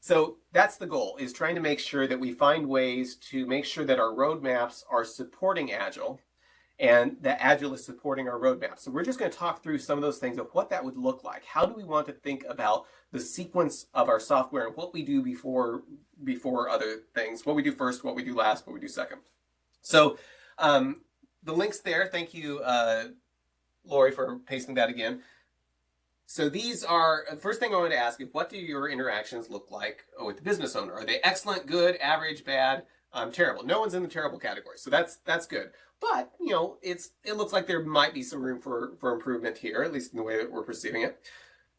So that's the goal, is trying to make sure that we find ways to make sure that our roadmaps are supporting Agile and that Agile is supporting our roadmap. So we're just going to talk through some of those things of what that would look like. How do we want to think about the sequence of our software and what we do before other things, what we do first, what we do last, what we do second. So the link's there. Thank you, Lori, for pasting that again. So these are, first thing I want to ask is, what do your interactions look like with the business owner? Are they excellent, good, average, bad, terrible? No one's in the terrible category, so that's good. But, you know, it looks like there might be some room for improvement here, at least in the way that we're perceiving it.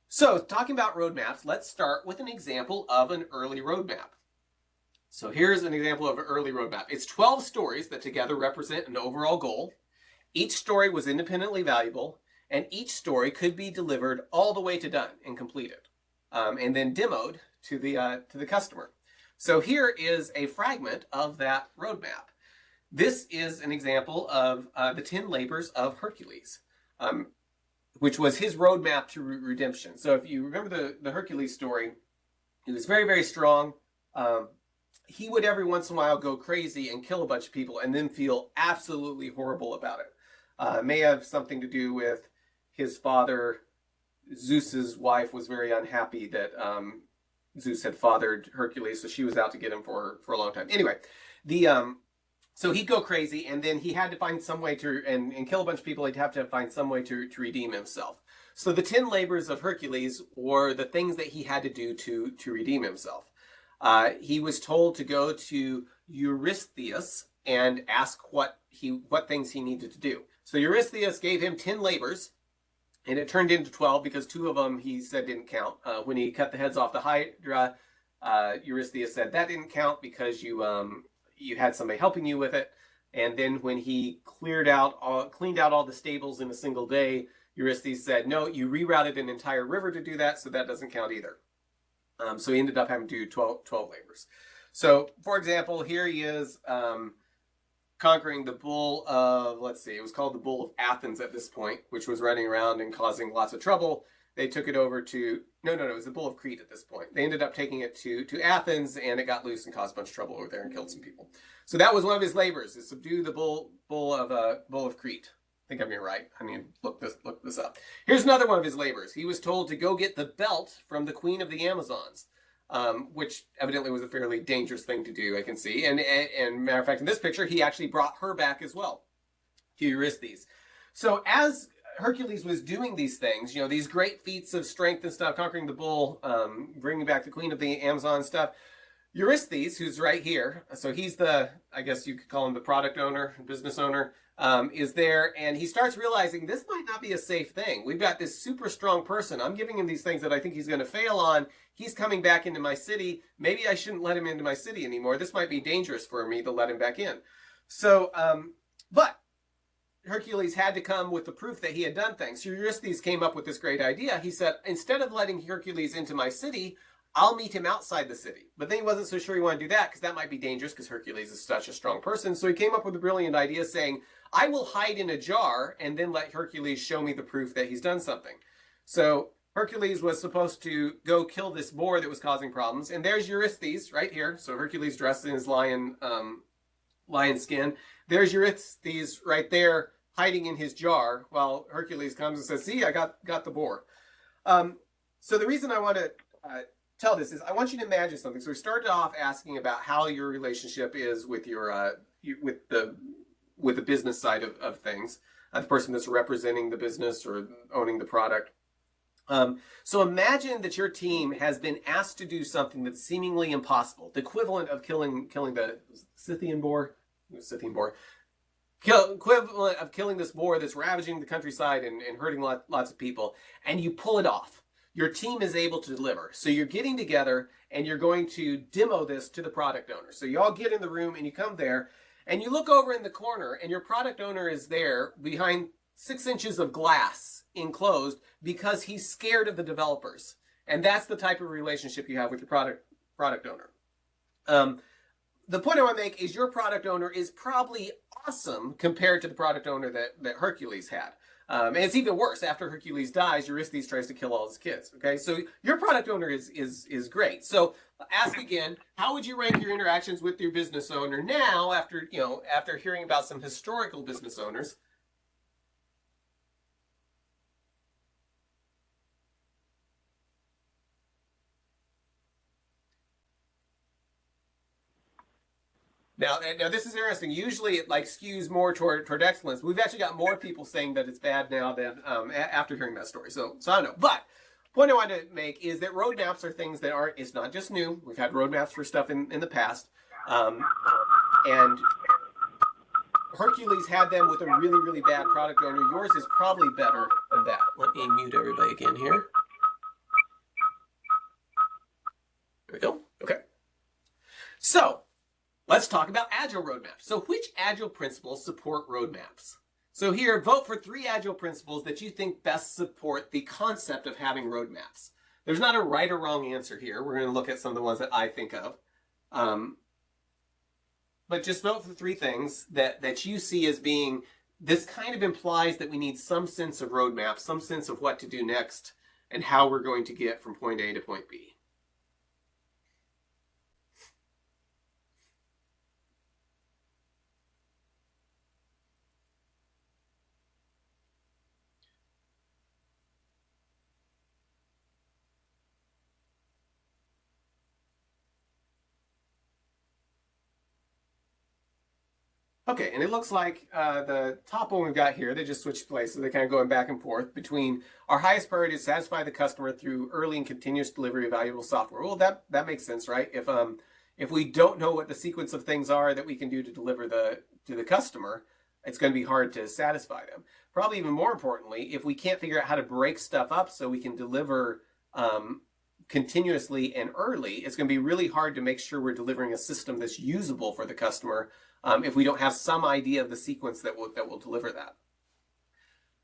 So talking about roadmaps, let's start with an example of an early roadmap. So here's an example of an early roadmap. It's 12 stories that together represent an overall goal. Each story was independently valuable, and each story could be delivered all the way to done and completed, and then demoed to the customer. So here is a fragment of that roadmap. This is an example of the 10 labors of Hercules, which was his roadmap to redemption. So if you remember the Hercules story, he was very, very strong. He would every once in a while go crazy and kill a bunch of people and then feel absolutely horrible about it. May have something to do with his father, Zeus's wife, was very unhappy that Zeus had fathered Hercules, so she was out to get him for a long time. Anyway, so he'd go crazy, and then he had to find some way to, and kill a bunch of people. He'd have to find some way to redeem himself. So the 10 labors of Hercules were the things that he had to do to redeem himself. He was told to go to Eurystheus and ask what things he needed to do. So Eurystheus gave him 10 labors, and it turned into 12 because 2 of them he said didn't count. When he cut the heads off the Hydra, Eurystheus said that didn't count because you had somebody helping you with it. And then when he cleaned out all the stables in a single day, Eurystheus said, no, you rerouted an entire river to do that, so that doesn't count either. So he ended up having to do 12 labors. So, for example, here he is conquering the bull of, let's see, it was called the Bull of Athens at this point, which was running around and causing lots of trouble. They took it over to, no, it was the Bull of Crete at this point. They ended up taking it to Athens, and it got loose and caused a bunch of trouble over there and killed some people. So that was one of his labors, is subdue the bull of Crete. I think I'm right. I mean, look this up. Here's another one of his labors. He was told to go get the belt from the Queen of the Amazons, which evidently was a fairly dangerous thing to do, I can see. And matter of fact, in this picture, he actually brought her back as well to Eurystheus. So as Hercules was doing these things, you know, these great feats of strength and stuff, conquering the bull, bringing back the Queen of the Amazon stuff, Eurystheus, who's right here, so he's the, I guess you could call him the product owner, business owner, is there, and he starts realizing this might not be a safe thing. We've got this super strong person. I'm giving him these things that I think he's going to fail on. He's coming back into my city. Maybe I shouldn't let him into my city anymore. This might be dangerous for me to let him back in. So, but Hercules had to come with the proof that he had done things. So Eurystheus came up with this great idea. He said, instead of letting Hercules into my city, I'll meet him outside the city. But then he wasn't so sure he wanted to do that because that might be dangerous because Hercules is such a strong person. So he came up with a brilliant idea saying, I will hide in a jar and then let Hercules show me the proof that he's done something. So Hercules was supposed to go kill this boar that was causing problems. And there's Eurystheus right here. So Hercules dressed in his lion skin. There's Eurystheus right there hiding in his jar while Hercules comes and says, see, I got the boar. So the reason I want to tell this is I want you to imagine something. So we started off asking about how your relationship is with your with the business side of things, the person that's representing the business or owning the product. So imagine that your team has been asked to do something that's seemingly impossible, the equivalent of killing the Scythian boar, equivalent of killing this boar that's ravaging the countryside and hurting lots of people, and you pull it off. Your team is able to deliver. So you're getting together and you're going to demo this to the product owner. So you all get in the room and you come there and you look over in the corner and your product owner is there behind 6 inches of glass enclosed because he's scared of the developers. And that's the type of relationship you have with your product owner. The point I want to make is your product owner is probably awesome compared to the product owner that Hercules had. And it's even worse. After Hercules dies, Eurystheus tries to kill all his kids. Okay, so your product owner is great. So ask again, how would you rank your interactions with your business owner now after hearing about some historical business owners? Now this is interesting. Usually it like skews more toward excellence. We've actually got more people saying that it's bad now than after hearing that story. So I don't know. But point I want to make is that roadmaps are things that aren't. It's not just new. We've had roadmaps for stuff in the past, and Hercules had them with a really bad product owner. Yours is probably better than that. Let me mute everybody again here. There we go. Okay. So let's talk about Agile roadmaps. So which Agile principles support roadmaps? So here, vote for 3 Agile principles that you think best support the concept of having roadmaps. There's not a right or wrong answer here. We're going to look at some of the ones that I think of. But just vote for 3 things that you see as being, this kind of implies that we need some sense of roadmap, some sense of what to do next, and how we're going to get from point A to point B. Okay, and it looks like the top one we've got here, they just switched places. They're kind of going back and forth between our highest priority is satisfy the customer through early and continuous delivery of valuable software. Well, that makes sense, right? If we don't know what the sequence of things are that we can do to deliver to the customer, it's going to be hard to satisfy them. Probably even more importantly, if we can't figure out how to break stuff up so we can deliver continuously and early, it's going to be really hard to make sure we're delivering a system that's usable for the customer if we don't have some idea of the sequence that will deliver that.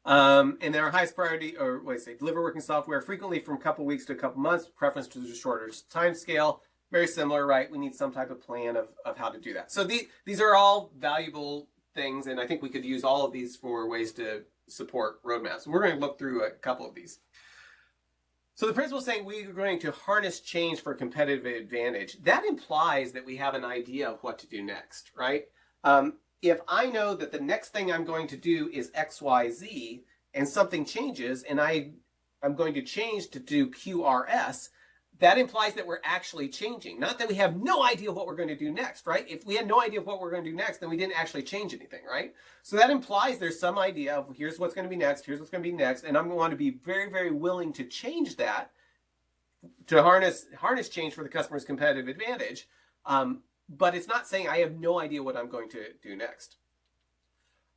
And then our highest priority, or deliver working software frequently from a couple weeks to a couple months, preference to the shorter time scale. Very similar, right? We need some type of plan of how to do that. So these are all valuable things, and I think we could use all of these for ways to support roadmaps. We're going to look through a couple of these. So the principle is saying we are going to harness change for competitive advantage. That implies that we have an idea of what to do next, right? If I know that the next thing I'm going to do is X, Y, Z, and something changes, and I'm going to change to do QRS, that implies that we're actually changing. Not that we have no idea what we're going to do next, right? If we had no idea what we're going to do next, then we didn't actually change anything, right? So that implies there's some idea of here's what's going to be next, here's what's going to be next, and I'm going to be very willing to change that to harness change for the customer's competitive advantage. But it's not saying I have no idea what I'm going to do next.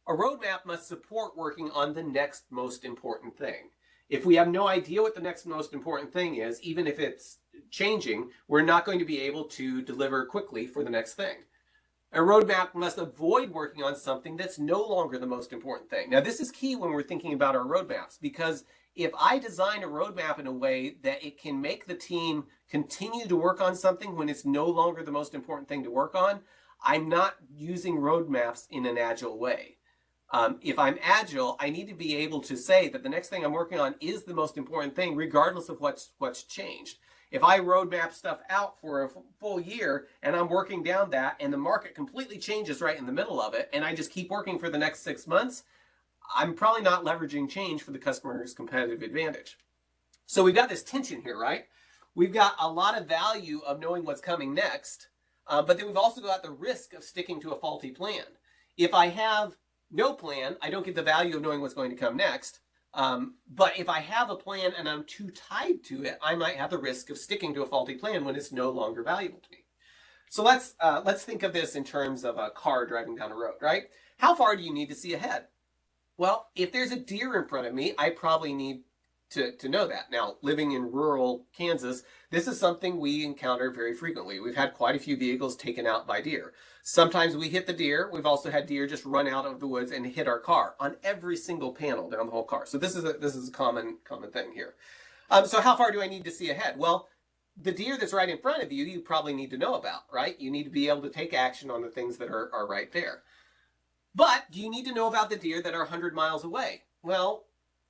A roadmap must support working on the next most important thing. If we have no idea what the next most important thing is, even if it's changing, we're not going to be able to deliver quickly for the next thing. A roadmap must avoid working on something that's no longer the most important thing. Now, this is key when we're thinking about our roadmaps, because if I design a roadmap in a way that it can make the team continue to work on something when it's no longer the most important thing to work on, I'm not using roadmaps in an agile way. If I'm agile, I need to be able to say that the next thing I'm working on is the most important thing, regardless of what's changed. If I roadmap stuff out for a full year and I'm working down that and the market completely changes right in the middle of it, and I just keep working for the next 6 months, I'm probably not leveraging change for the customer's competitive advantage. So we've got this tension here, right? We've got a lot of value of knowing what's coming next, but then we've also got the risk of sticking to a faulty plan. If I have no plan, I don't get the value of knowing what's going to come next. But if I have a plan and I'm too tied to it, I might have the risk of sticking to a faulty plan when it's no longer valuable to me. So let's think of this in terms of a car driving down a road, right? How far do you need to see ahead? Well, if there's a deer in front of me, I probably need to know that. Now, living in rural Kansas, this is something we encounter very frequently. We've had quite a few vehicles taken out by deer. Sometimes we hit the deer. We've also had deer just run out of the woods and hit our car on every single panel down the whole car. So this is a common thing here. So how far do I need to see ahead? Well, the deer that's right in front of you, you probably need to know about, right? You need to be able to take action on the things that are right there. But do you need to know about the deer that are 100 miles away? well,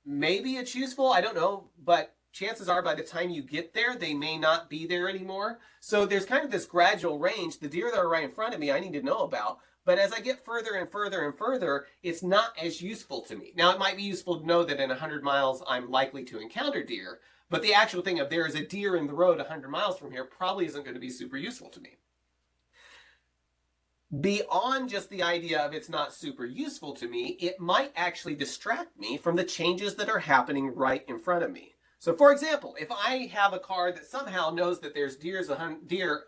maybe it's useful. I don't know, but chances are by the time you get there, they may not be there anymore. So there's kind of this gradual range. The deer that are right in front of me, I need to know about. But as I get further and further and further, it's not as useful to me. Now, it might be useful to know that in 100 miles, I'm likely to encounter deer. But the actual thing of there is a deer in the road 100 miles from here probably isn't going to be super useful to me. Beyond just the idea of it's not super useful to me, it might actually distract me from the changes that are happening right in front of me. So for example, if I have a car that somehow knows that there's that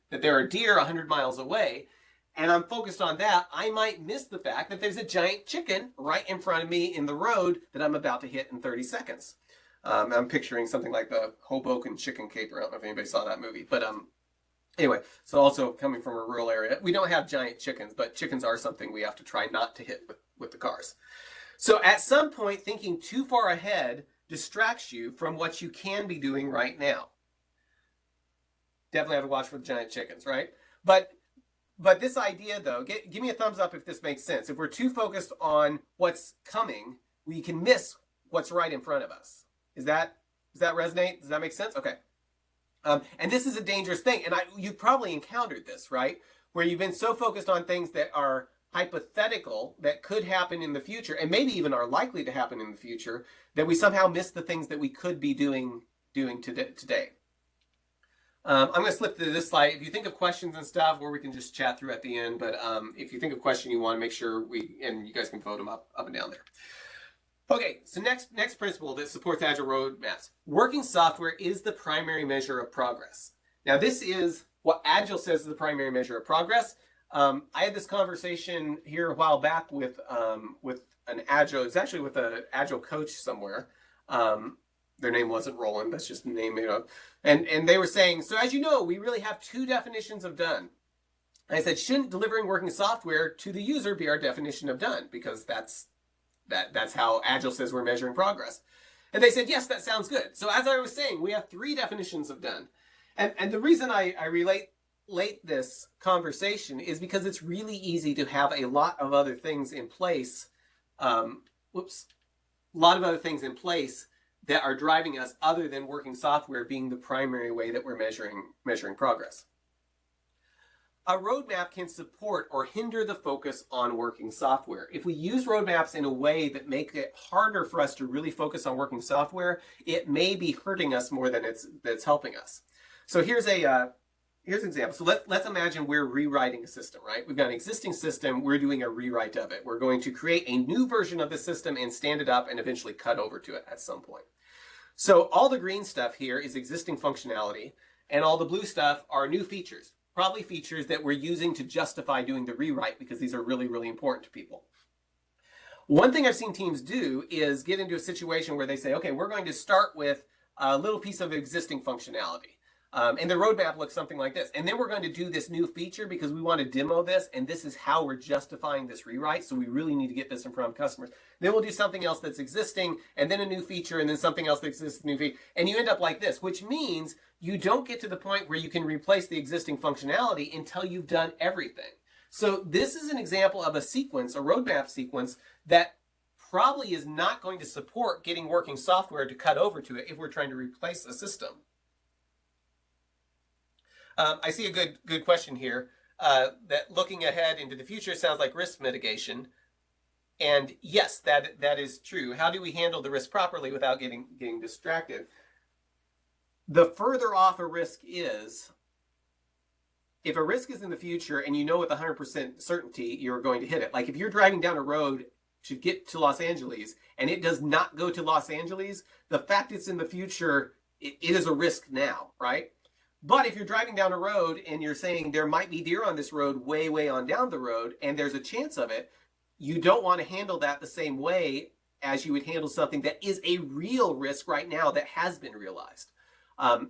there are deer 100 miles away, and I'm focused on that, I might miss the fact that there's a giant chicken right in front of me in the road that I'm about to hit in 30 seconds. I'm picturing something like the Hoboken Chicken Caper. I don't know if anybody saw that movie, but anyway, so also coming from a rural area, we don't have giant chickens, but chickens are something we have to try not to hit with the cars. So at some point, thinking too far ahead distracts you from what you can be doing right now. Definitely have to watch for the giant chickens, right? But this idea, though, give me a thumbs up if this makes sense. If we're too focused on what's coming, we can miss what's right in front of us. Does that resonate? Does that make sense? Okay. And this is a dangerous thing. And you've probably encountered this, right? Where you've been so focused on things that are hypothetical, that could happen in the future, and maybe even are likely to happen in the future, that we somehow miss the things that we could be doing today. I'm going to slip to this slide. If you think of questions and stuff, or we can just chat through at the end, but if you think of a question you want to make sure and you guys can vote them up and down there. Okay, so next principle that supports Agile Roadmaps. Working software is the primary measure of progress. Now, this is what Agile says is the primary measure of progress. I had this conversation here a while back with an Agile, it's actually with an Agile coach somewhere. Their name wasn't Roland, that's just the name made up. And they were saying, so as you know, we really have two definitions of done. And I said, shouldn't delivering working software to the user be our definition of done? Because that's how Agile says we're measuring progress. And they said, yes, that sounds good. So as I was saying, we have three definitions of done. And the reason I relate this conversation is because it's really easy to have a lot of other things in place. That are driving us other than working software being the primary way that we're measuring progress. A roadmap can support or hinder the focus on working software. If we use roadmaps in a way that make it harder for us to really focus on working software, it may be hurting us more than it's helping us. So here's an example. So let's imagine we're rewriting a system, right? We've got an existing system. We're doing a rewrite of it. We're going to create a new version of the system and stand it up and eventually cut over to it at some point. So all the green stuff here is existing functionality, and all the blue stuff are new features. Probably features that we're using to justify doing the rewrite because these are really, really important to people. One thing I've seen teams do is get into a situation where they say, okay, we're going to start with a little piece of existing functionality. And the roadmap looks something like this. And then we're going to do this new feature because we want to demo this, and this is how we're justifying this rewrite. So we really need to get this in front of customers. Then we'll do something else that's existing, and then a new feature, and then something else that exists, new feature. And you end up like this, which means you don't get to the point where you can replace the existing functionality until you've done everything. So this is an example of a sequence, a roadmap sequence, that probably is not going to support getting working software to cut over to it if we're trying to replace a system. I see a good question here, that looking ahead into the future sounds like risk mitigation. And yes, that is true. How do we handle the risk properly without getting distracted? The further off a risk is, if a risk is in the future and you know with 100% certainty you're going to hit it. Like if you're driving down a road to get to Los Angeles and it does not go to Los Angeles, the fact it's in the future, it is a risk now, right? But if you're driving down a road and you're saying there might be deer on this road way on down the road and there's a chance of it, you don't want to handle that the same way as you would handle something that is a real risk right now that has been realized.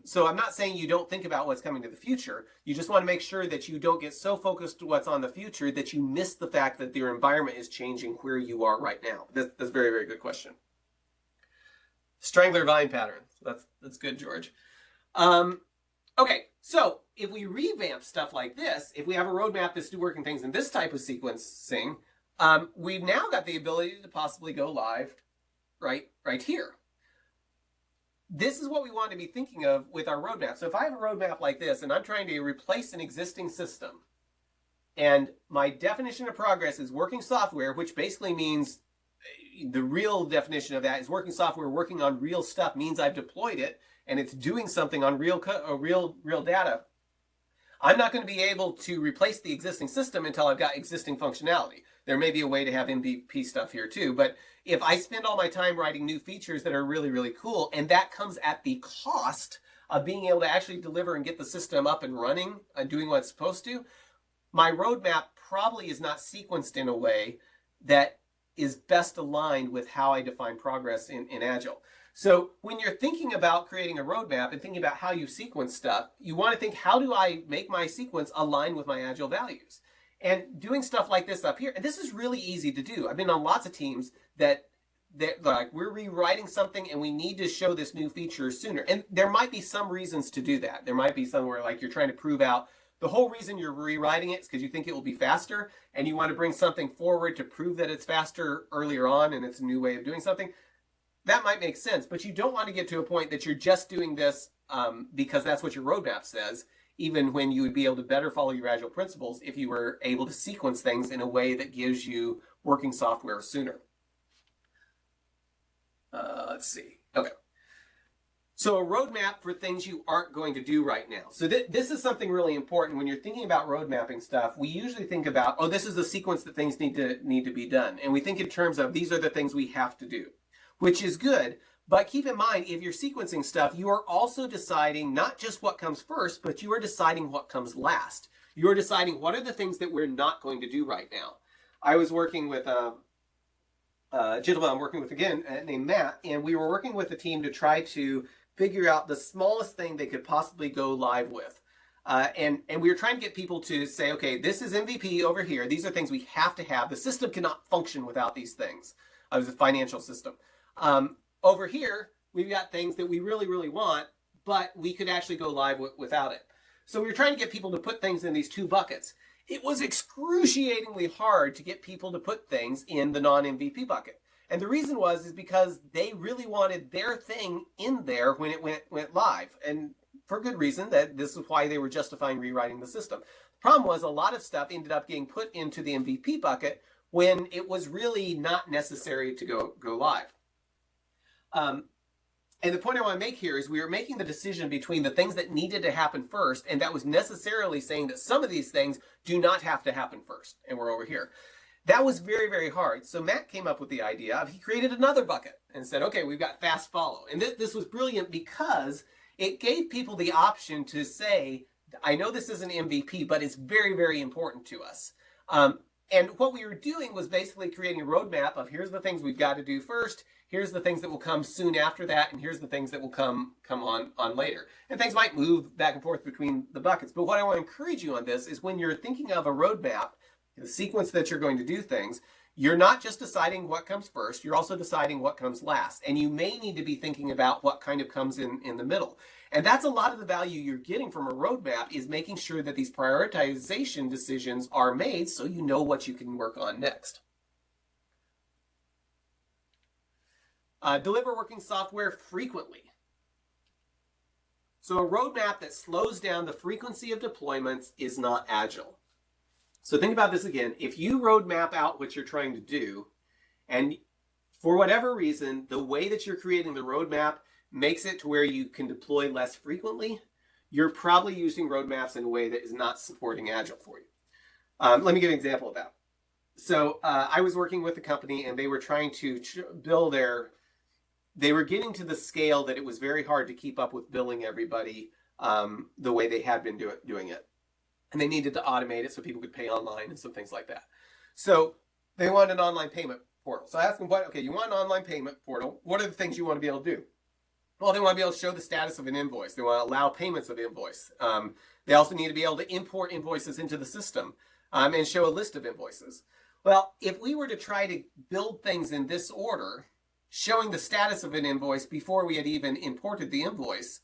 So I'm not saying you don't think about what's coming to the future. You just want to make sure that you don't get so focused on what's on the future that you miss the fact that your environment is changing where you are right now. That's a very, very good question. Strangler vine pattern. That's good, George. Okay, so if we revamp stuff like this, if we have a roadmap that's working things in this type of sequencing, we've now got the ability to possibly go live right here. This is what we want to be thinking of with our roadmap. So if I have a roadmap like this and I'm trying to replace an existing system, and my definition of progress is working software, which basically means the real definition of that is working software, working on real stuff, means I've deployed it and it's doing something on real data. I'm not going to be able to replace the existing system until I've got existing functionality. There may be a way to have MVP stuff here too, but if I spend all my time writing new features that are really, really cool, and that comes at the cost of being able to actually deliver and get the system up and running and doing what it's supposed to, my roadmap probably is not sequenced in a way that is best aligned with how I define progress in Agile. So when you're thinking about creating a roadmap and thinking about how you sequence stuff, you want to think, how do I make my sequence align with my Agile values? And doing stuff like this up here, and this is really easy to do. I've been on lots of teams that like, we're rewriting something and we need to show this new feature sooner. And there might be some reasons to do that. There might be somewhere like you're trying to prove out the whole reason you're rewriting it is because you think it will be faster and you want to bring something forward to prove that it's faster earlier on and it's a new way of doing something. That might make sense, but you don't want to get to a point that you're just doing this because that's what your roadmap says, even when you would be able to better follow your Agile principles if you were able to sequence things in a way that gives you working software sooner. Let's see. Okay. So a roadmap for things you aren't going to do right now. So this is something really important when you're thinking about road mapping stuff. We usually think about, oh, this is the sequence that things need to be done. And we think in terms of these are the things we have to do, which is good. But keep in mind, if you're sequencing stuff, you are also deciding not just what comes first, but you are deciding what comes last. You are deciding what are the things that we're not going to do right now. I was working with a gentleman I'm working with again named Matt, and we were working with a team to try to figure out the smallest thing they could possibly go live with. And we were trying to get people to say, okay, this is MVP over here. These are things we have to have. The system cannot function without these things. It was a financial system. Over here, we've got things that we really, really want, but we could actually go live without it. So we were trying to get people to put things in these two buckets. It was excruciatingly hard to get people to put things in the non-MVP bucket. And the reason is because they really wanted their thing in there when it went live. And for good reason, that this is why they were justifying rewriting the system. The problem was a lot of stuff ended up getting put into the MVP bucket when it was really not necessary to go live. And the point I want to make here is we were making the decision between the things that needed to happen first, and that was necessarily saying that some of these things do not have to happen first, and we're over here. That was very, very hard. So Matt came up with the idea of, he created another bucket and said, okay, we've got fast follow. And this was brilliant because it gave people the option to say, I know this is an MVP, but it's very, very important to us. And what we were doing was basically creating a roadmap of here's the things we've got to do first, here's the things that will come soon after that, and here's the things that will come on later. And things might move back and forth between the buckets. But what I want to encourage you on this is when you're thinking of a roadmap, the sequence that you're going to do things, you're not just deciding what comes first, you're also deciding what comes last. And you may need to be thinking about what kind of comes in the middle. And that's a lot of the value you're getting from a roadmap, is making sure that these prioritization decisions are made so you know what you can work on next. Deliver working software frequently. So a roadmap that slows down the frequency of deployments is not Agile. So think about this again. If you roadmap out what you're trying to do, and for whatever reason, the way that you're creating the roadmap makes it to where you can deploy less frequently, you're probably using roadmaps in a way that is not supporting Agile for you. Let me give an example of that. So I was working with a company and they were trying to build they were getting to the scale that it was very hard to keep up with billing everybody the way they had been doing it. And they needed to automate it so people could pay online and some things like that. So they wanted an online payment portal. So I asked them, okay, you want an online payment portal. What are the things you want to be able to do? Well, they want to be able to show the status of an invoice. They want to allow payments of invoice. They also need to be able to import invoices into the system and show a list of invoices. Well, if we were to try to build things in this order, showing the status of an invoice before we had even imported the invoice,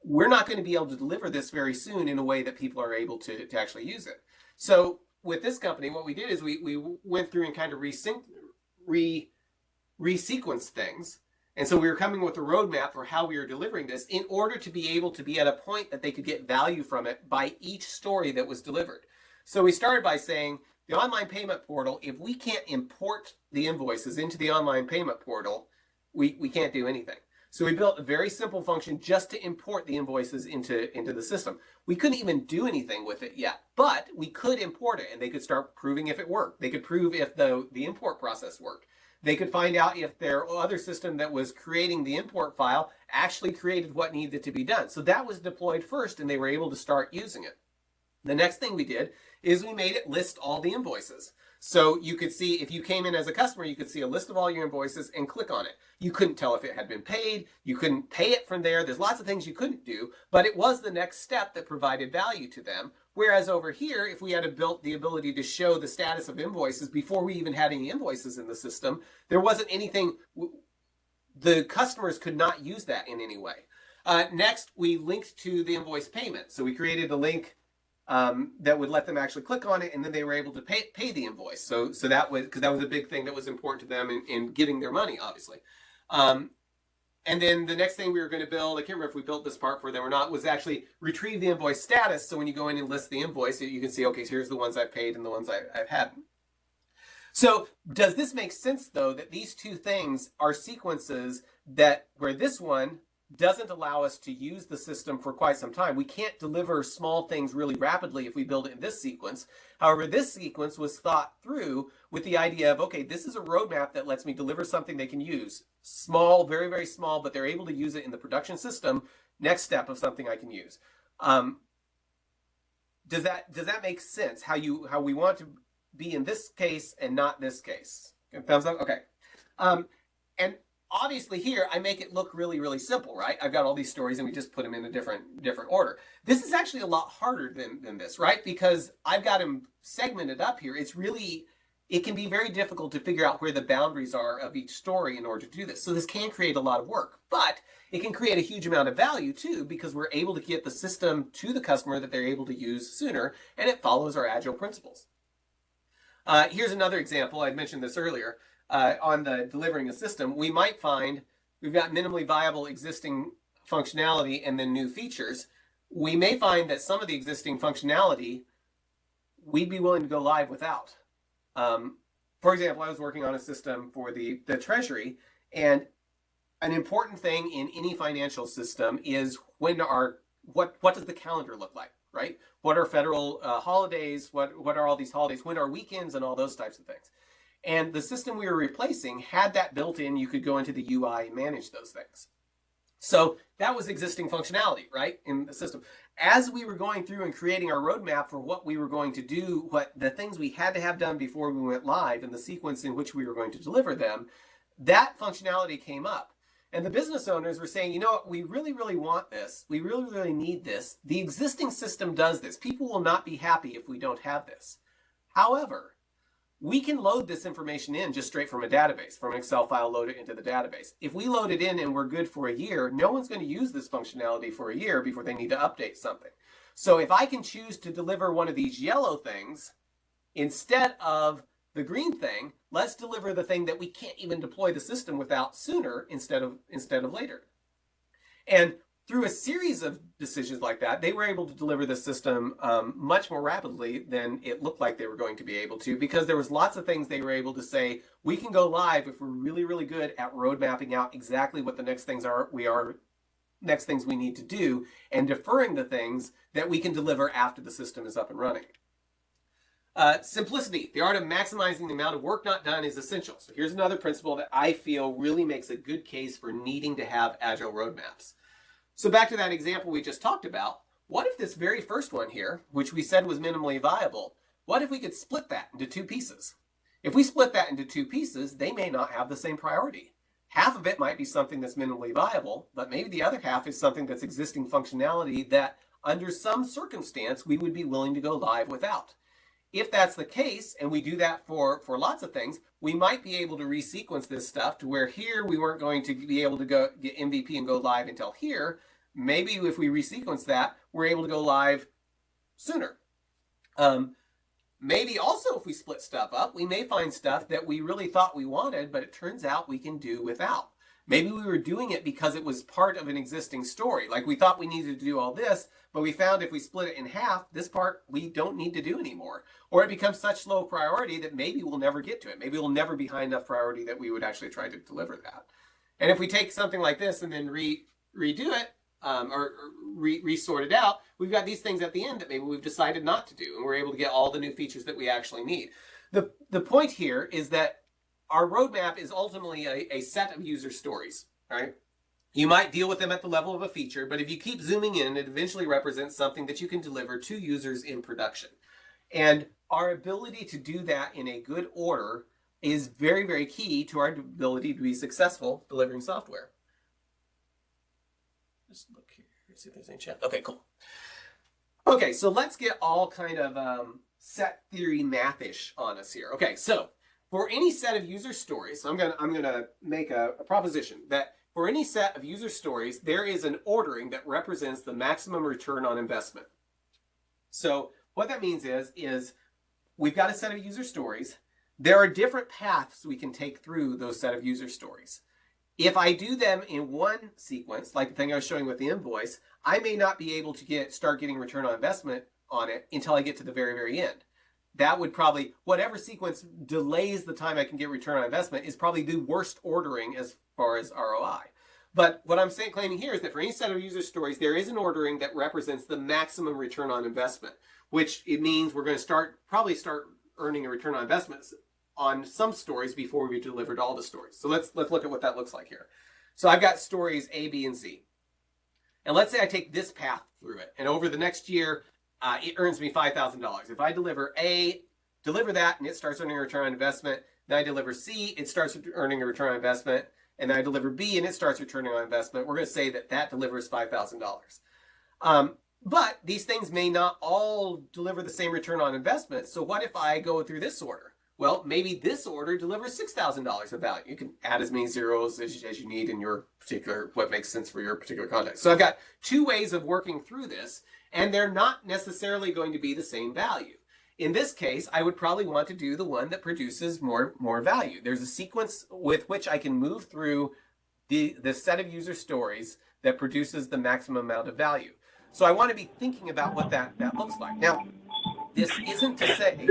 we're not going to be able to deliver this very soon in a way that people are able to actually use it. So with this company, what we did is we went through and kind of resequenced things. And so we were coming with a roadmap for how we were delivering this in order to be able to be at a point that they could get value from it by each story that was delivered. So we started by saying the online payment portal, if we can't import the invoices into the online payment portal, we can't do anything. So we built a very simple function just to import the invoices into the system. We couldn't even do anything with it yet, but we could import it and they could start proving if it worked. They could prove if the import process worked. They could find out if their other system that was creating the import file actually created what needed to be done. So that was deployed first and they were able to start using it. The next thing we did is we made it list all the invoices. So you could see, if you came in as a customer, you could see a list of all your invoices and click on it. You couldn't tell if it had been paid. You couldn't pay it from there. There's lots of things you couldn't do, but it was the next step that provided value to them. Whereas over here, if we had built the ability to show the status of invoices before we even had any invoices in the system, there wasn't anything, the customers could not use that in any way. Next, we linked to the invoice payment. So we created a link that would let them actually click on it, and then they were able to pay the invoice. So that was, because that was a big thing that was important to them in getting their money, obviously. And then the next thing we were going to build, I can't remember if we built this part for them or not, was actually retrieve the invoice status. So when you go in and list the invoice, you can see, okay, so here's the ones I've paid and the ones I've had. So does this make sense, though, that these two things are sequences that where this one doesn't allow us to use the system for quite some time? We can't deliver small things really rapidly if we build it in this sequence. However, this sequence was thought through with the idea of, okay, this is a roadmap that lets me deliver something they can use. Small, very, very small, but they're able to use it in the production system. Next step of something I can use. Does that make sense? How we want to be in this case and not this case? Thumbs up? Okay. And obviously here, I make it look really, really simple, right? I've got all these stories and we just put them in a different order. This is actually a lot harder than this, right? Because I've got them segmented up here. It can be very difficult to figure out where the boundaries are of each story in order to do this. So this can create a lot of work, but it can create a huge amount of value too, because we're able to get the system to the customer that they're able to use sooner, and it follows our Agile principles. Here's another example. I mentioned this earlier. On the delivering a system, we might find we've got minimally viable existing functionality and then new features. We may find that some of the existing functionality we'd be willing to go live without. For example, I was working on a system for the Treasury, and an important thing in any financial system is what does the calendar look like, right? What are federal holidays? What are all these holidays? When are weekends and all those types of things? And the system we were replacing had that built in. You could go into the UI and manage those things. So that was existing functionality, right, in the system. As we were going through and creating our roadmap for what we were going to do, the things we had to have done before we went live and the sequence in which we were going to deliver them, that functionality came up. And the business owners were saying, you know what, we really, really want this. We really, really need this. The existing system does this. People will not be happy if we don't have this. However, we can load this information in just straight from a database, from an Excel file, load it into the database. If we load it in and we're good for a year, no one's going to use this functionality for a year before they need to update something. So if I can choose to deliver one of these yellow things instead of the green thing, let's deliver the thing that we can't even deploy the system without sooner instead of later. And through a series of decisions like that, they were able to deliver the system much more rapidly than it looked like they were going to be able to, because there was lots of things they were able to say, we can go live if we're really, really good at road mapping out exactly what the next things next things we need to do, and deferring the things that we can deliver after the system is up and running. Simplicity, the art of maximizing the amount of work not done, is essential. So here's another principle that I feel really makes a good case for needing to have Agile roadmaps. So back to that example we just talked about, what if this very first one here, which we said was minimally viable, what if we could split that into two pieces? If we split that into two pieces, they may not have the same priority. Half of it might be something that's minimally viable, but maybe the other half is something that's existing functionality that under some circumstance we would be willing to go live without. If that's the case, and we do that for lots of things, we might be able to resequence this stuff to where here we weren't going to be able to go get MVP and go live until here. Maybe if we resequence that, we're able to go live sooner. maybe also if we split stuff up, we may find stuff that we really thought we wanted, but it turns out we can do without. Maybe we were doing it because it was part of an existing story. Like we thought we needed to do all this, but we found if we split it in half, this part we don't need to do anymore. Or it becomes such low priority that maybe we'll never get to it. Maybe we'll never be high enough priority that we would actually try to deliver that. And if we take something like this and then redo it, or resort it out, we've got these things at the end that maybe we've decided not to do, and we're able to get all the new features that we actually need. The point here is that our roadmap is ultimately a set of user stories, right? You might deal with them at the level of a feature, but if you keep zooming in, it eventually represents something that you can deliver to users in production. And our ability to do that in a good order is very, very key to our ability to be successful delivering software. Just look here, see if there's any chat. Okay, cool. Okay, so let's get all kind of set theory mathish on us here. Okay, so for any set of user stories, so I'm gonna make a proposition that for any set of user stories, there is an ordering that represents the maximum return on investment. So what that means is we've got a set of user stories. There are different paths we can take through those set of user stories. If I do them in one sequence, like the thing I was showing with the invoice, I may not be able to start getting return on investment on it until I get to the very, very end. That would probably, whatever sequence delays the time I can get return on investment is probably the worst ordering as far as ROI. But what I'm claiming here is that for any set of user stories, there is an ordering that represents the maximum return on investment, which it means we're going to probably start earning a return on investment on some stories before we've delivered all the stories. So let's look at what that looks like here. So I've got stories A, B, and C. And let's say I take this path through it, and over the next year, it earns me $5,000. If I deliver A, deliver that, and it starts earning a return on investment, then I deliver C, it starts earning a return on investment, and then I deliver B, and it starts returning on investment, we're going to say that that delivers $5,000. But these things may not all deliver the same return on investment. So what if I go through this order? Well, maybe this order delivers $6,000 of value. You can add as many zeros as you need in your particular, what makes sense for your particular context. So I've got two ways of working through this, and they're not necessarily going to be the same value. In this case, I would probably want to do the one that produces more value. There's a sequence with which I can move through the set of user stories that produces the maximum amount of value. So I want to be thinking about what that looks like. Now, this isn't to say...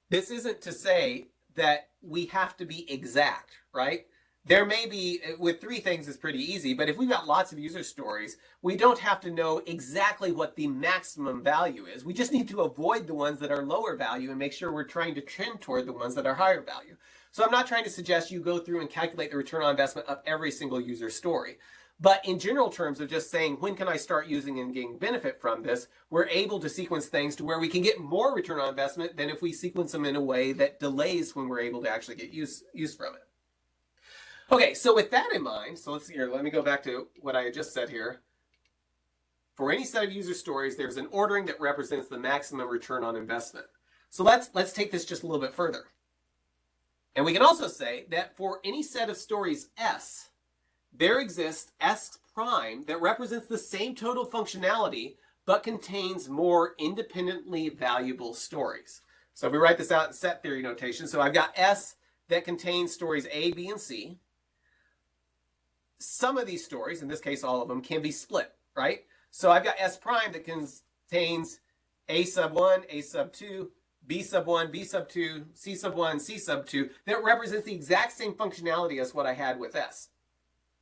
This isn't to say that we have to be exact, right? There may be, with three things is pretty easy, but if we've got lots of user stories, we don't have to know exactly what the maximum value is. We just need to avoid the ones that are lower value and make sure we're trying to trend toward the ones that are higher value. So I'm not trying to suggest you go through and calculate the return on investment of every single user story. But in general terms of just saying, when can I start using and getting benefit from this, we're able to sequence things to where we can get more return on investment than if we sequence them in a way that delays when we're able to actually get use from it. Okay, so with that in mind, so let's see here, let me go back to what I had just said here. For any set of user stories, there's an ordering that represents the maximum return on investment. So let's take this just a little bit further. And we can also say that for any set of stories S, there exists S prime that represents the same total functionality, but contains more independently valuable stories. So if we write this out in set theory notation, so I've got S that contains stories A, B, and C. Some of these stories, in this case all of them, can be split, right? So I've got S prime that contains A sub 1, A sub 2, B sub 1, B sub 2, C sub 1, C sub 2, that represents the exact same functionality as what I had with S.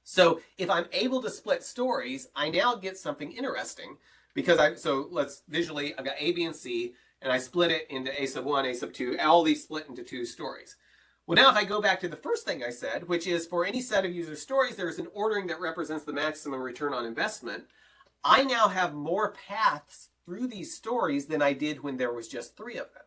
So if I'm able to split stories, I now get something interesting because so let's visually, I've got A, B, and C, and I split it into A sub 1, A sub 2, all these split into two stories. Well, now if I go back to the first thing I said, which is for any set of user stories, there's an ordering that represents the maximum return on investment. I now have more paths through these stories than I did when there was just three of them.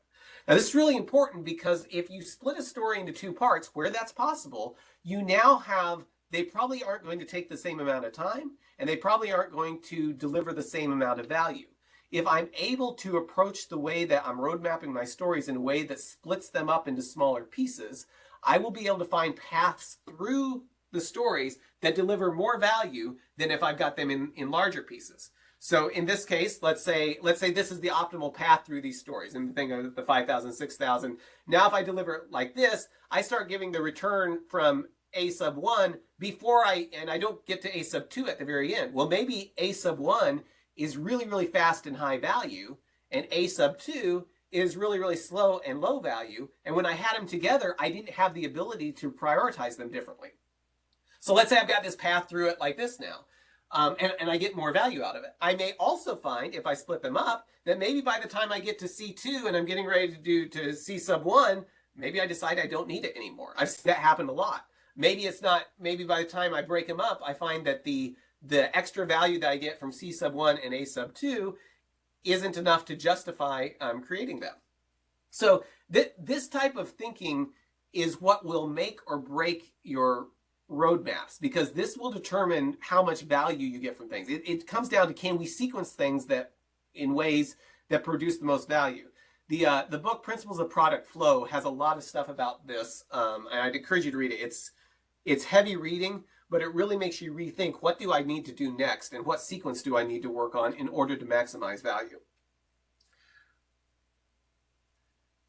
Now, this is really important because if you split a story into two parts, where that's possible, you now have, they probably aren't going to take the same amount of time, and they probably aren't going to deliver the same amount of value. If I'm able to approach the way that I'm road mapping my stories in a way that splits them up into smaller pieces, I will be able to find paths through the stories that deliver more value than if I've got them in larger pieces. So in this case, let's say this is the optimal path through these stories, and think of the 5,000, 6,000. Now, if I deliver it like this, I start giving the return from A sub 1 before I don't get to A sub 2 at the very end. Well, maybe A sub 1 is really, really fast and high value, and A sub 2 is really, really slow and low value. And when I had them together, I didn't have the ability to prioritize them differently. So let's say I've got this path through it like this now. And I get more value out of it. I may also find, if I split them up, that maybe by the time I get to C2 and I'm getting ready to do to C sub 1, maybe I decide I don't need it anymore. I've seen that happen a lot. Maybe it's not, maybe by the time I break them up, I find that the extra value that I get from C sub 1 and A sub 2 isn't enough to justify creating them. So this type of thinking is what will make or break your roadmaps, because this will determine how much value you get from things. It comes down to, can we sequence things that in ways that produce the most value? The book Principles of Product Flow has a lot of stuff about this, and I'd encourage you to read it. It's heavy reading, but it really makes you rethink, what do I need to do next, and what sequence do I need to work on in order to maximize value?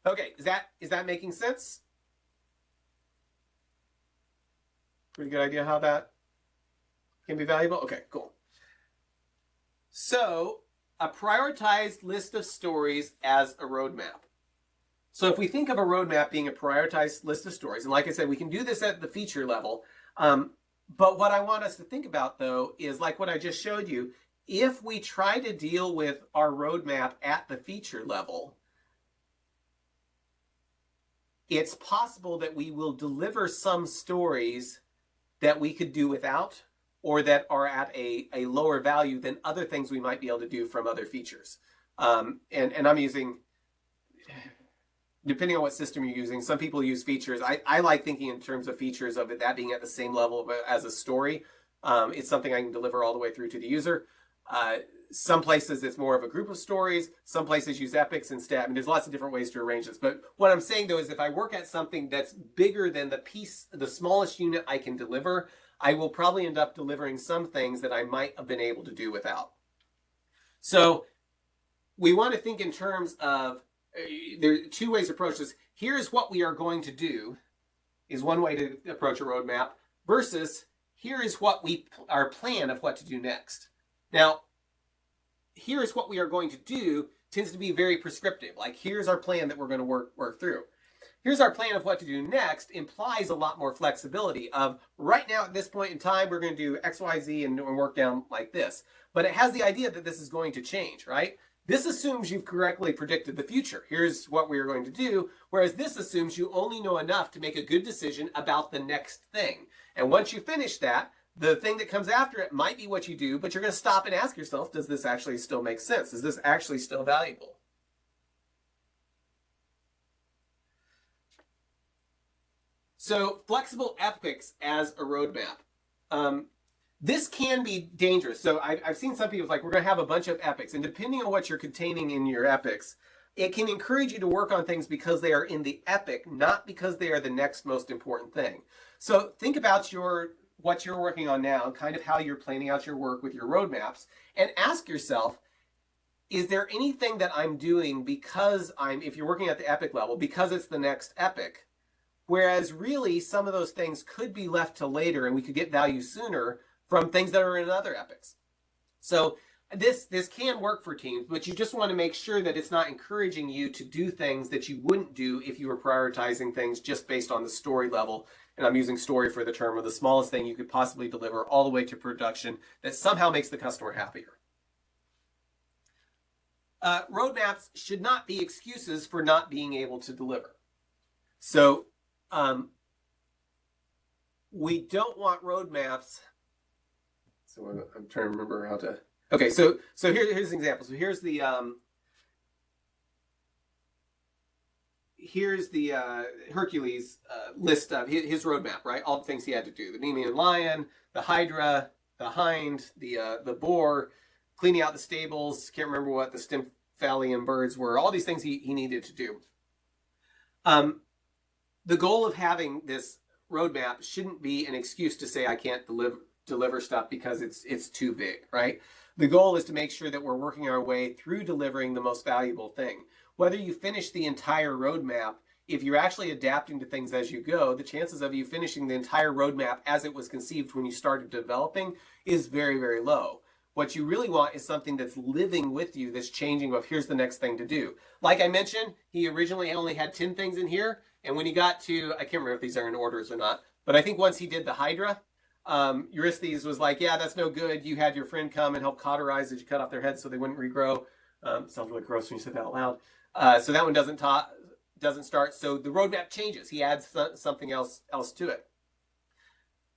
Okay, is that making sense? Pretty good idea how that can be valuable? Okay, cool. So, a prioritized list of stories as a roadmap. So if we think of a roadmap being a prioritized list of stories, and like I said, we can do this at the feature level, but what I want us to think about, though, is like what I just showed you. If we try to deal with our roadmap at the feature level, it's possible that we will deliver some stories that we could do without, or that are at a lower value than other things we might be able to do from other features. And I'm using, depending on what system you're using, some people use features. I like thinking in terms of features of it, that being at the same level as a story. It's something I can deliver all the way through to the user. Some places it's more of a group of stories. Some places use epics instead. I mean, there's lots of different ways to arrange this. But what I'm saying, though, is if I work at something that's bigger than the smallest unit I can deliver, I will probably end up delivering some things that I might have been able to do without. So we want to think in terms of, there are two ways to approach this. Here's what we are going to do is one way to approach a roadmap, versus here is what our plan of what to do next. Now, here is what we are going to do tends to be very prescriptive. Like, here's our plan that we're going to work through. Here's our plan of what to do next implies a lot more flexibility of, right now at this point in time, we're going to do X, Y, Z and work down like this. But it has the idea that this is going to change, right? This assumes you've correctly predicted the future. Here's what we are going to do. Whereas this assumes you only know enough to make a good decision about the next thing. And once you finish that, the thing that comes after it might be what you do, but you're going to stop and ask yourself, does this actually still make sense? Is this actually still valuable? So, flexible epics as a roadmap. This can be dangerous. So I've seen some people like, we're going to have a bunch of epics, and depending on what you're containing in your epics, it can encourage you to work on things because they are in the epic, not because they are the next most important thing. So think about what you're working on now, kind of how you're planning out your work with your roadmaps, and ask yourself, is there anything that I'm doing because if you're working at the epic level, because it's the next epic, whereas really some of those things could be left to later and we could get value sooner from things that are in other epics. So this can work for teams, but you just want to make sure that it's not encouraging you to do things that you wouldn't do if you were prioritizing things just based on the story level. And I'm using story for the term of the smallest thing you could possibly deliver all the way to production that somehow makes the customer happier. Roadmaps should not be excuses for not being able to deliver. So we don't want roadmaps. So I'm trying to remember how to. Okay, so here's an example. So here's the Hercules list of his roadmap, right? All the things he had to do: the Nemean lion, the Hydra, the hind, the boar, cleaning out the stables. Can't remember what the Stymphalian birds were. All these things he needed to do. The goal of having this roadmap shouldn't be an excuse to say I can't deliver stuff because it's too big, right? The goal is to make sure that we're working our way through delivering the most valuable thing. Whether you finish the entire roadmap, if you're actually adapting to things as you go, the chances of you finishing the entire roadmap as it was conceived when you started developing is very, very low. What you really want is something that's living with you, that's changing of here's the next thing to do. Like I mentioned, he originally only had 10 things in here. And when he got to, I can't remember if these are in orders or not, but I think once he did the Hydra, Eurystheus was like, yeah, that's no good. You had your friend come and help cauterize as you cut off their heads so they wouldn't regrow. Sounds really gross when you say that out loud. So that one doesn't start. So the roadmap changes. He adds something else to it.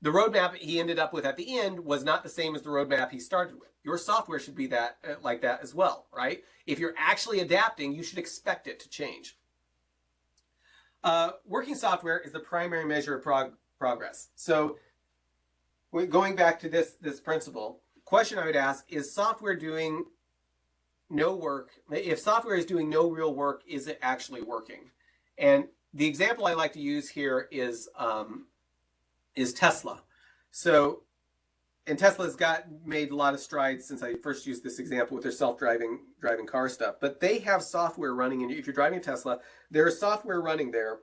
The roadmap he ended up with at the end was not the same as the roadmap he started with. Your software should be that like that as well, right? If you're actually adapting, you should expect it to change. Working software is the primary measure of progress. So going back to this principle, question I would ask, is software doing no work? If software is doing no real work, is it actually working? And the example I like to use here is Tesla. So, and Tesla's made a lot of strides since I first used this example with their self-driving car stuff. But they have software running, and if you're driving a Tesla, there is software running there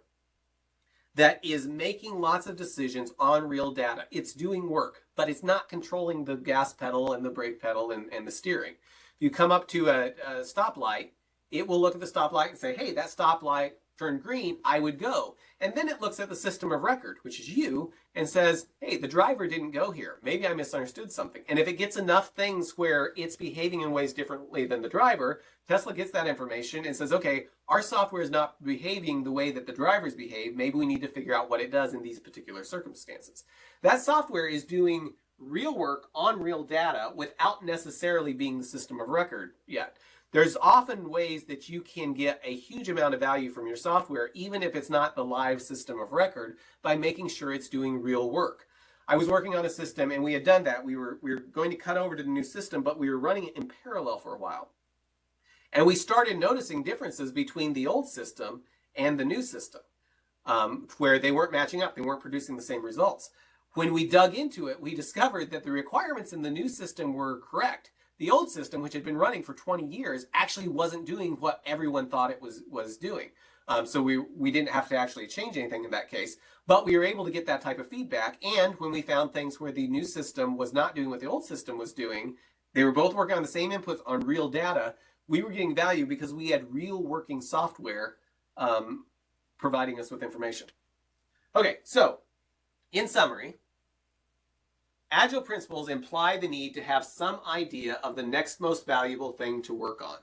that is making lots of decisions on real data. It's doing work, but it's not controlling the gas pedal and the brake pedal and the steering. If you come up to a stoplight, it will look at the stoplight and say, hey, that stoplight turned green, I would go. And then it looks at the system of record, which is you, and says, hey, the driver didn't go here. Maybe I misunderstood something. And if it gets enough things where it's behaving in ways differently than the driver, Tesla gets that information and says, okay, our software is not behaving the way that the drivers behave. Maybe we need to figure out what it does in these particular circumstances. That software is doing real work on real data without necessarily being the system of record yet. There's often ways that you can get a huge amount of value from your software, even if it's not the live system of record, by making sure it's doing real work. I was working on a system and we had done that. We were going to cut over to the new system, but we were running it in parallel for a while. And we started noticing differences between the old system and the new system, where they weren't matching up. They weren't producing the same results. When we dug into it, we discovered that the requirements in the new system were correct. The old system, which had been running for 20 years, actually wasn't doing what everyone thought it was doing. So we didn't have to actually change anything in that case, but we were able to get that type of feedback. And when we found things where the new system was not doing what the old system was doing, they were both working on the same inputs on real data. We were getting value because we had real working software providing us with information. Okay, so in summary, Agile principles imply the need to have some idea of the next most valuable thing to work on.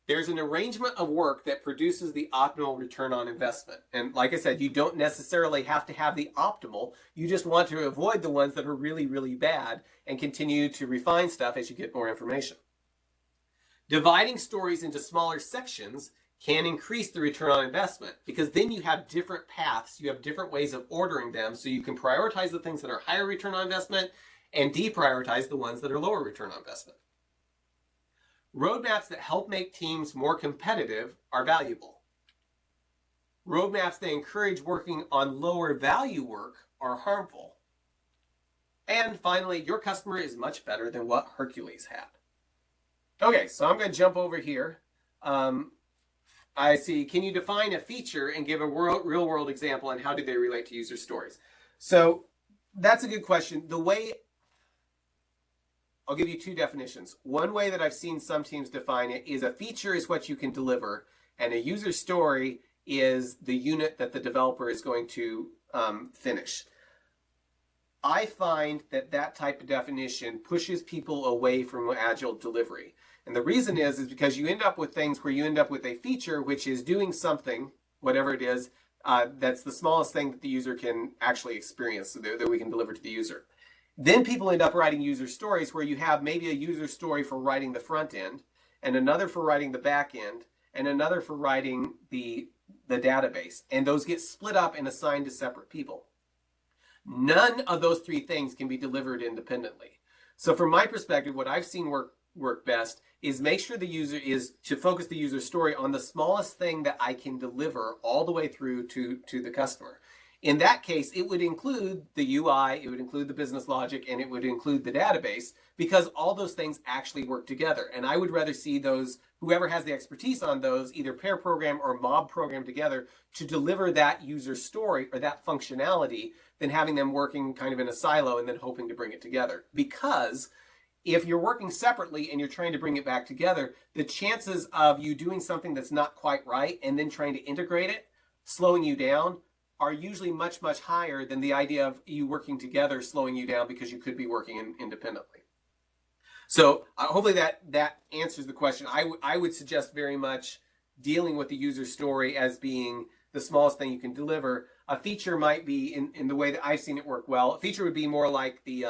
There's an arrangement of work that produces the optimal return on investment. And like I said, you don't necessarily have to have the optimal. You just want to avoid the ones that are really, really bad and continue to refine stuff as you get more information. Dividing stories into smaller sections can increase the return on investment because then you have different paths, you have different ways of ordering them, so you can prioritize the things that are higher return on investment and deprioritize the ones that are lower return on investment. Roadmaps that help make teams more competitive are valuable. Roadmaps that encourage working on lower value work are harmful. And finally, your customer is much better than what Hercules had. Okay, so I'm going to jump over here. I see, can you define a feature and give a real world example and how do they relate to user stories? So that's a good question. I'll give you two definitions. One way that I've seen some teams define it is a feature is what you can deliver and a user story is the unit that the developer is going to finish. I find that type of definition pushes people away from Agile delivery. And the reason is because you end up with things where you end up with a feature which is doing something, whatever it is, that's the smallest thing that the user can actually experience, so that we can deliver to the user. Then people end up writing user stories where you have maybe a user story for writing the front end, and another for writing the back end, and another for writing the database. And those get split up and assigned to separate people. None of those three things can be delivered independently. So from my perspective, what I've seen work best is make sure the user is to focus the user story on the smallest thing that I can deliver all the way through to the customer. In that case, it would include the UI, it would include the business logic, and it would include the database, because all those things actually work together. And I would rather see those, whoever has the expertise on those, either pair program or mob program together to deliver that user story or that functionality than having them working kind of in a silo and then hoping to bring it together. Because if you're working separately and you're trying to bring it back together, the chances of you doing something that's not quite right and then trying to integrate it, slowing you down, are usually much, much higher than the idea of you working together slowing you down because you could be working independently. So hopefully that answers the question. I would suggest very much dealing with the user story as being the smallest thing you can deliver. A feature might be, in the way that I've seen it work well, a feature would be more like the,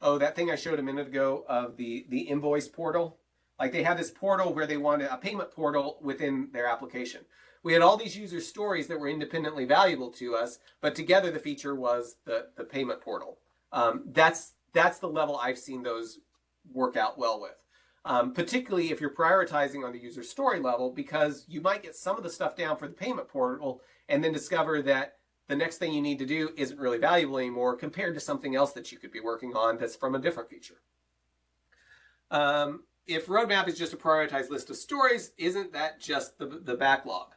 that thing I showed a minute ago of the invoice portal. Like they have this portal where they wanted a payment portal within their application. We had all these user stories that were independently valuable to us, but together the feature was the payment portal. That's the level I've seen those work out well with. Particularly if you're prioritizing on the user story level, because you might get some of the stuff down for the payment portal and then discover that the next thing you need to do isn't really valuable anymore compared to something else that you could be working on that's from a different feature. If roadmap is just a prioritized list of stories, isn't that just the backlog?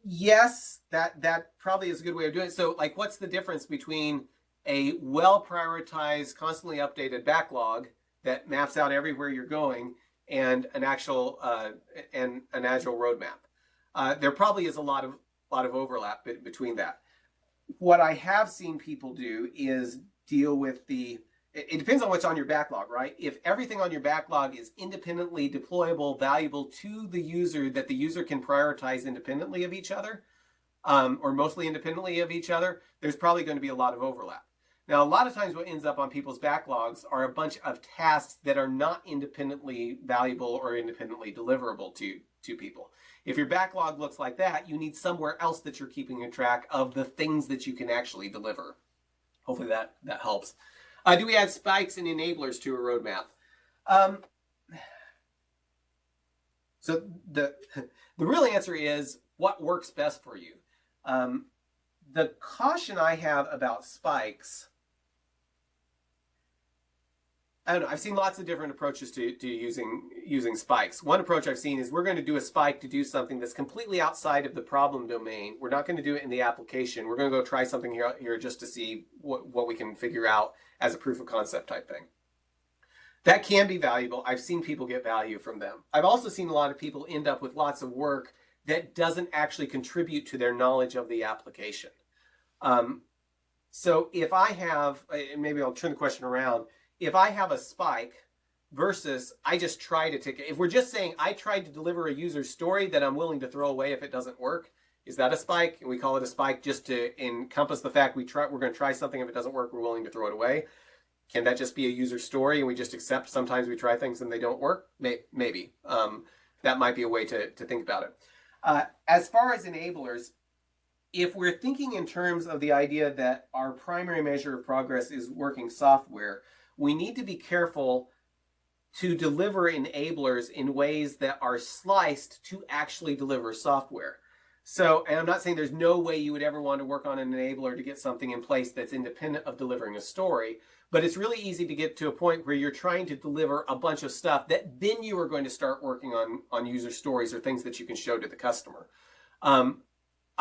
Yes, that probably is a good way of doing it. So like, what's the difference between a well-prioritized, constantly updated backlog that maps out everywhere you're going and an actual and an Agile roadmap? There probably is a lot of overlap between that. What I have seen people do is deal with it depends on what's on your backlog, right? If everything on your backlog is independently deployable, valuable to the user, that the user can prioritize independently of each other, or mostly independently of each other, there's probably going to be a lot of overlap. Now, a lot of times what ends up on people's backlogs are a bunch of tasks that are not independently valuable or independently deliverable to people. If your backlog looks like that, you need somewhere else that you're keeping a track of the things that you can actually deliver. Hopefully that helps. Do we add spikes and enablers to a roadmap? So the real answer is what works best for you. The caution I have about spikes, I don't know, I've seen lots of different approaches to using spikes. One approach I've seen is we're going to do a spike to do something that's completely outside of the problem domain. We're not going to do it in the application. We're going to go try something here just to see what we can figure out as a proof of concept type thing. That can be valuable. I've seen people get value from them. I've also seen a lot of people end up with lots of work that doesn't actually contribute to their knowledge of the application. So if I have, maybe I'll turn the question around, if I have a spike versus I just try to take it, if we're just saying I tried to deliver a user story that I'm willing to throw away if it doesn't work, is that a spike? And we call it a spike just to encompass the fact we're going to try something. If it doesn't work, we're willing to throw it away. Can that just be a user story and we just accept sometimes we try things and they don't work? Maybe. That might be a way to think about it. As far as enablers, if we're thinking in terms of the idea that our primary measure of progress is working software, we need to be careful to deliver enablers in ways that are sliced to actually deliver software. So, and I'm not saying there's no way you would ever want to work on an enabler to get something in place that's independent of delivering a story, but it's really easy to get to a point where you're trying to deliver a bunch of stuff that then you are going to start working on user stories or things that you can show to the customer.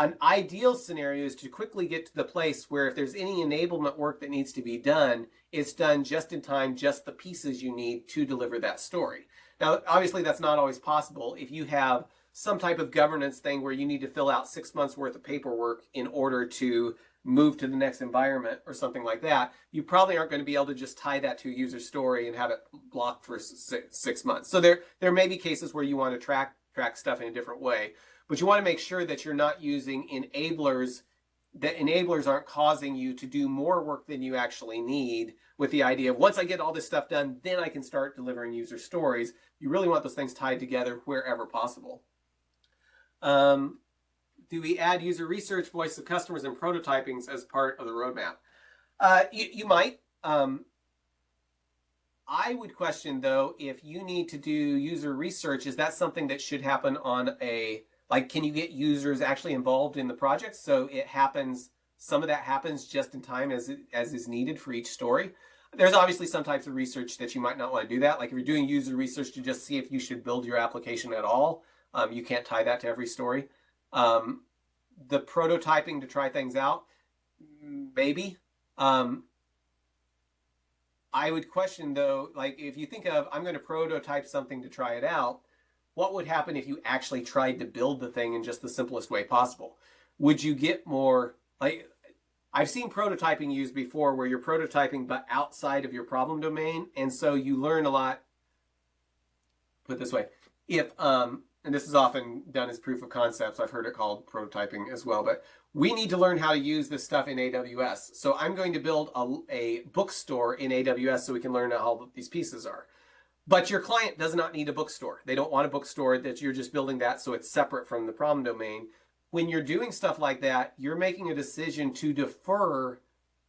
An ideal scenario is to quickly get to the place where if there's any enablement work that needs to be done, it's done just in time, just the pieces you need to deliver that story. Now, obviously, that's not always possible. If you have some type of governance thing where you need to fill out 6 months worth of paperwork in order to move to the next environment or something like that, you probably aren't going to be able to just tie that to a user story and have it blocked for 6 months. So there may be cases where you want to track stuff in a different way, but you want to make sure that you're not using enablers, that enablers aren't causing you to do more work than you actually need, with the idea of once I get all this stuff done, then I can start delivering user stories. You really want those things tied together wherever possible. Do we add user research, voice of customers, and prototypings as part of the roadmap? You might. I would question, though, if you need to do user research, is that something that should happen on a Like, can you get users actually involved in the project so it happens, some of that happens just in time as is needed for each story? There's obviously some types of research that you might not want to do that. Like if you're doing user research to just see if you should build your application at all, you can't tie that to every story. The prototyping to try things out, maybe. I would question though, like if you think of, I'm going to prototype something to try it out, what would happen if you actually tried to build the thing in just the simplest way possible? Would you get more, like, I've seen prototyping used before where you're prototyping but outside of your problem domain, and so you learn a lot. Put it this way, if and this is often done as proof of concepts, I've heard it called prototyping as well, but we need to learn how to use this stuff in AWS. So I'm going to build a bookstore in AWS so we can learn how these pieces are. But your client does not need a bookstore. They don't want a bookstore, that you're just building that so it's separate from the problem domain. When you're doing stuff like that, you're making a decision to defer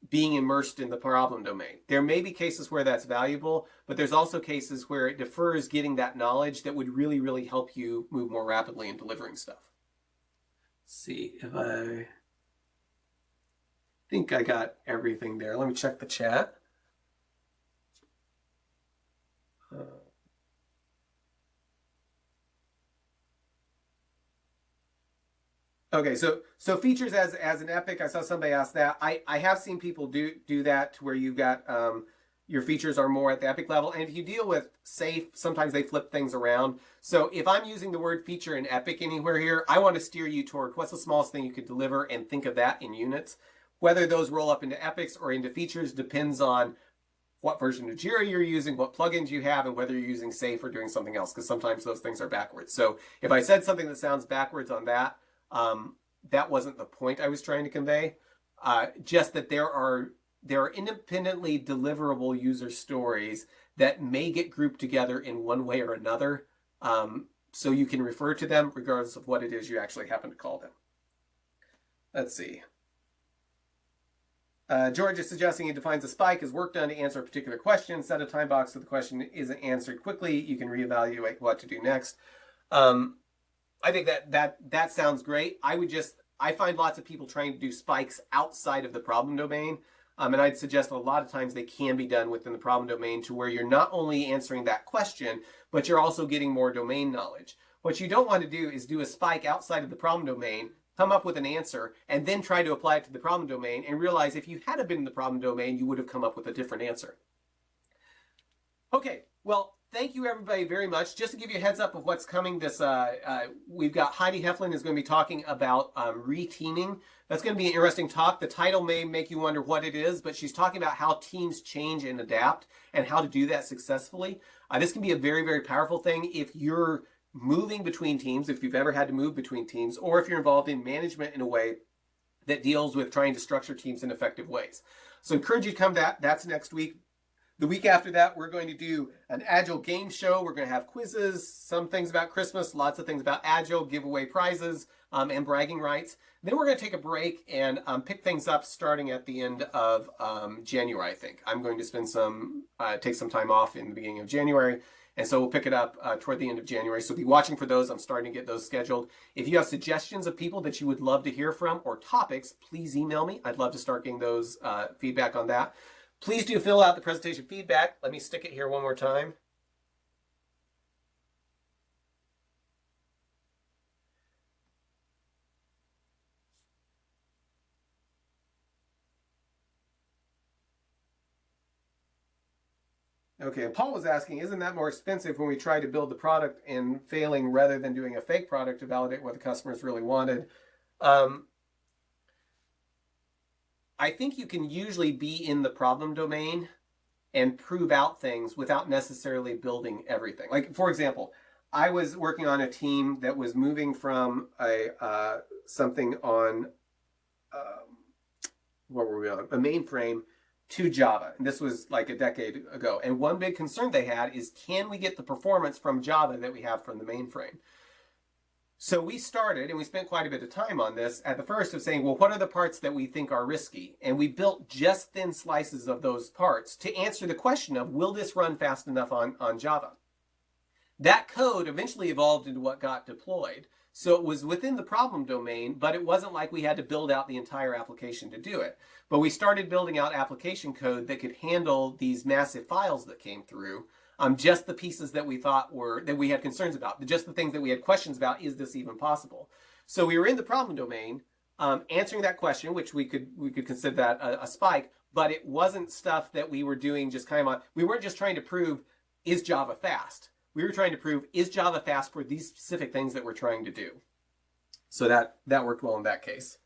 being immersed in the problem domain. There may be cases where that's valuable, but there's also cases where it defers getting that knowledge that would really, really help you move more rapidly in delivering stuff. Let's see if I think I got everything there. Let me check the chat. Okay, so features as an epic, I saw somebody ask that. I have seen people do that to where you've got your features are more at the epic level. And if you deal with safe, sometimes they flip things around. So if I'm using the word feature in epic anywhere here, I want to steer you toward what's the smallest thing you could deliver and think of that in units. Whether those roll up into epics or into features depends on what version of Jira you're using, what plugins you have, and whether you're using safe or doing something else, because sometimes those things are backwards. So if I said something that sounds backwards on that, that wasn't the point I was trying to convey. Just that there are independently deliverable user stories that may get grouped together in one way or another. So you can refer to them regardless of what it is you actually happen to call them. Let's see. George is suggesting he defines a spike as work done to answer a particular question. Set a time box so the question isn't answered quickly. You can reevaluate what to do next. I think that sounds great. I find lots of people trying to do spikes outside of the problem domain. And I'd suggest a lot of times they can be done within the problem domain to where you're not only answering that question, but you're also getting more domain knowledge. What you don't want to do is do a spike outside of the problem domain, come up with an answer, and then try to apply it to the problem domain and realize if you had been in the problem domain, you would have come up with a different answer. Okay, well, thank you everybody very much. Just to give you a heads up of what's coming, we've got Heidi Heflin is going to be talking about reteaming. That's going to be an interesting talk. The title may make you wonder what it is, but she's talking about how teams change and adapt and how to do that successfully. This can be a very, very powerful thing if you're moving between teams, if you've ever had to move between teams, or if you're involved in management in a way that deals with trying to structure teams in effective ways. So I encourage you to come to that. That's next week. The week after that, we're going to do an Agile game show. We're going to have quizzes, some things about Christmas, lots of things about Agile, giveaway prizes, and bragging rights. Then we're going to take a break and pick things up starting at the end of January, I think. I'm going to take some time off in the beginning of January. And so we'll pick it up toward the end of January. So be watching for those. I'm starting to get those scheduled. If you have suggestions of people that you would love to hear from or topics, please email me. I'd love to start getting those feedback on that. Please do fill out the presentation feedback. Let me stick it here one more time. Okay, and Paul was asking, isn't that more expensive when we try to build the product and failing rather than doing a fake product to validate what the customers really wanted? I think you can usually be in the problem domain and prove out things without necessarily building everything. Like, for example, I was working on a team that was moving from something on, what were we on? A mainframe to Java. And this was like a decade ago. And one big concern they had is, can we get the performance from Java that we have from the mainframe? So we started, and we spent quite a bit of time on this at the first of saying, well, what are the parts that we think are risky? And we built just thin slices of those parts to answer the question of, will this run fast enough on Java? That code eventually evolved into what got deployed. So it was within the problem domain, but it wasn't like we had to build out the entire application to do it. But we started building out application code that could handle these massive files that came through. Just the pieces that we thought that we had concerns about, just the things that we had questions about. Is this even possible? So we were in the problem domain, answering that question, which we could consider that a spike, but it wasn't stuff that we were doing just kind of we weren't just trying to prove, is Java fast? We were trying to prove, is Java fast for these specific things that we're trying to do? So that worked well in that case.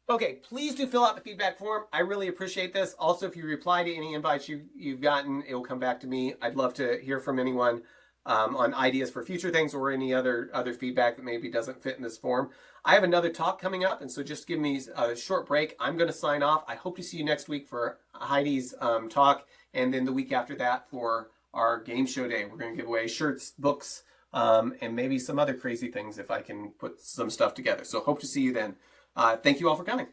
Okay, please do fill out the feedback form. I really appreciate this. Also, if you reply to any invites you've gotten, it will come back to me. I'd love to hear from anyone on ideas for future things or any other feedback that maybe doesn't fit in this form. I have another talk coming up, and so just give me a short break. I'm going to sign off. I hope to see you next week for Heidi's talk, and then the week after that for our game show day. We're going to give away shirts, books, and maybe some other crazy things if I can put some stuff together. So hope to see you then. Thank you all for coming.